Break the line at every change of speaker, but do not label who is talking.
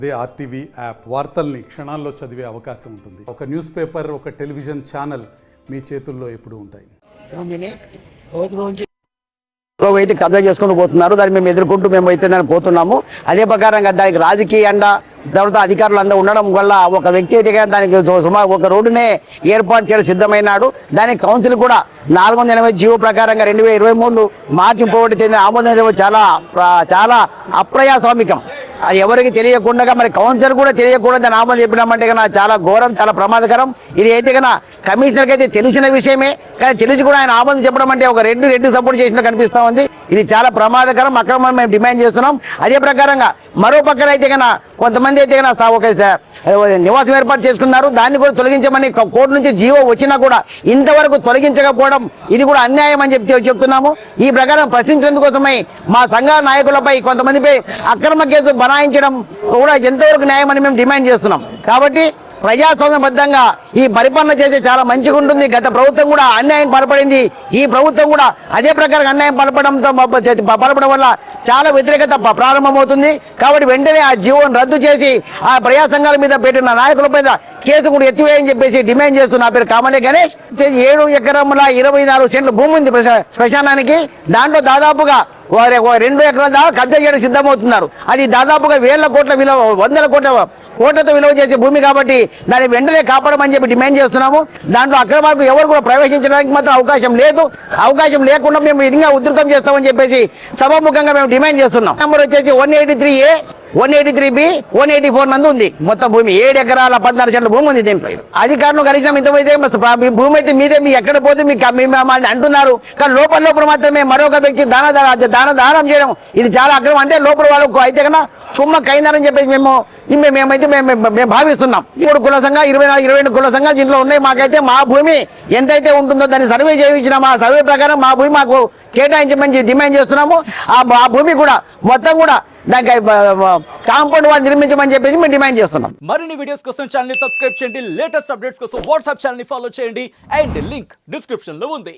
అదే RTV app వార్తల్ని క్షణాల్లో చదివే అవకాశం ఉంటుంది. ఒక న్యూస్ పేపర్, ఒక టెలివిజన్ ఛానల్ మీ చేతుల్లో ఎప్పుడూ ఉంటాయి.
అయితే కబ్జా చేసుకుని పోతున్నారు. దాన్ని మేము ఎదుర్కొంటూ మేము అయితే దాన్ని పోతున్నాము. అదే ప్రకారంగా దానికి రాజకీయ అండ తర్వాత అధికారులు అందరూ ఉండడం వల్ల ఒక వ్యక్తి అయితే దానికి సుమారు ఒక రోడ్డునే ఏర్పాటు చేయడం సిద్ధమైనాడు. దానికి కౌన్సిల్ కూడా 480 జీవో ప్రకారంగా 2023 మార్చి 31 ఆమోదం చాలా చాలా అప్రజాస్వామికం. అది ఎవరికి తెలియకుండా మరి కౌన్సిలర్ కూడా తెలియకుండా దాన్ని ఆమోదం చెప్పినామంటే కన్నా చాలా ఘోరం, చాలా ప్రమాదకరం. ఇది అయితే కన్నా కమిషనర్కి అయితే తెలిసిన విషయమే, కానీ తెలిసి కూడా ఆయన ఆమోదం చెప్పడం అంటే ఒక రెడ్డి సపోర్ట్ చేసినట్టు కనిపిస్తా ఉంది. ఇది చాలా ప్రమాదకరం, అక్రమం మేము డిమాండ్ చేస్తున్నాం. అదే ప్రకారంగా మరో పక్కన అయితే కన్నా కొంతమంది అయితే కన్నా ఒక నివాసం ఏర్పాటు చేసుకున్నారు. దాన్ని కూడా తొలగించమని కోర్టు నుంచి జీవో వచ్చినా కూడా ఇంతవరకు తొలగించకపోవడం ఇది కూడా అన్యాయం అని చెప్తున్నాము. ఈ ప్రకారం ప్రశ్నించేందుకోసమై మా సంఘ నాయకులపై కొంతమందిపై అక్రమ కేసు బనాయించడం కూడా ఎంతవరకు న్యాయం అని మేము డిమాండ్ చేస్తున్నాం. కాబట్టి ప్రజాస్వామ్యబద్ధంగా ఈ పరిపాలన చేస్తే చాలా మంచిగా ఉంటుంది. గత ప్రభుత్వం కూడా అన్యాయం పాల్పడింది, ఈ ప్రభుత్వం కూడా అదే ప్రకారం అన్యాయం పాల్పడడం వల్ల చాలా వ్యతిరేకత ప్రారంభమవుతుంది. కాబట్టి వెంటనే ఆ జీవోను రద్దు చేసి ఆ ప్రజా సంఘాల మీద పెట్టిన నాయకుల మీద కేసు కూడా ఎత్తివేయని చెప్పేసి డిమాండ్ చేస్తున్న పేరు కామలే గణేష్. 7 ఎకరముల 24 సెంట్లు భూమి ఉంది శ్మశానానికి. దాంట్లో దాదాపుగా 2 ఎకరాల దాకా కబ్జా చేయడానికి సిద్ధమవుతున్నారు. అది దాదాపుగా 1,000 కోట్ల విలువ, 100 కోట్లతో విలువ చేసే భూమి కాబట్టి దాన్ని వెంటనే కాపాడమని చెప్పి డిమాండ్ చేస్తున్నాము. దాంట్లో అక్రమాలకు ఎవరు కూడా ప్రవేశించడానికి మాత్రం అవకాశం లేదు. అవకాశం లేకుండా మేము విధంగా ఉధృతం చేస్తామని చెప్పేసి సభాముఖంగా మేము డిమాండ్ చేస్తున్నాం. నెంబర్ వచ్చేసి 183A 183B 184 నందు ఉంది. మొత్తం భూమి 7 ఎకరాల 14 సెంట్ల భూమి ఉంది. దీనిపై అధికారులు కనీసం ఇంతమైతే భూమి అయితే మీదే, మీ ఎక్కడ పోతే మీకు అంటున్నారు. కానీ లోపల మాత్రమే మరొక వ్యక్తి దానం చేయడం ఇది చాలా అక్రమం. అంటే లోపల వాళ్ళకు అయితే కన్నా సుమ్మ కైందని చెప్పేసి మేమైతే మేము భావిస్తున్నాం. 3 కుల సంఘాలు 22 కుల సంఘాలు దీంట్లో ఉన్నాయి. మాకైతే మా భూమి ఎంతైతే ఉంటుందో దాన్ని సర్వే చేయించినాము. ఆ సర్వే ప్రకారం మా భూమి మాకు కేటాయించమని డిమాండ్ చేస్తున్నాము. ఆ భూమి కూడా మొత్తం కూడా దానికి కాంపౌండ్ వాళ్ళు నిర్మించమని చెప్పేసి మేము డిమాండ్ చేస్తున్నాం.
మరిన్ని వీడియోస్ కోసం ఛానల్ ని సబ్స్క్రైబ్ చేయండి. లేటెస్ట్ అప్డేట్స్ కోసం వాట్సాప్ ఛానల్ ని ఫాలో చేయండి. అండ్ లింక్ డిస్క్రిప్షన్ లో ఉంది.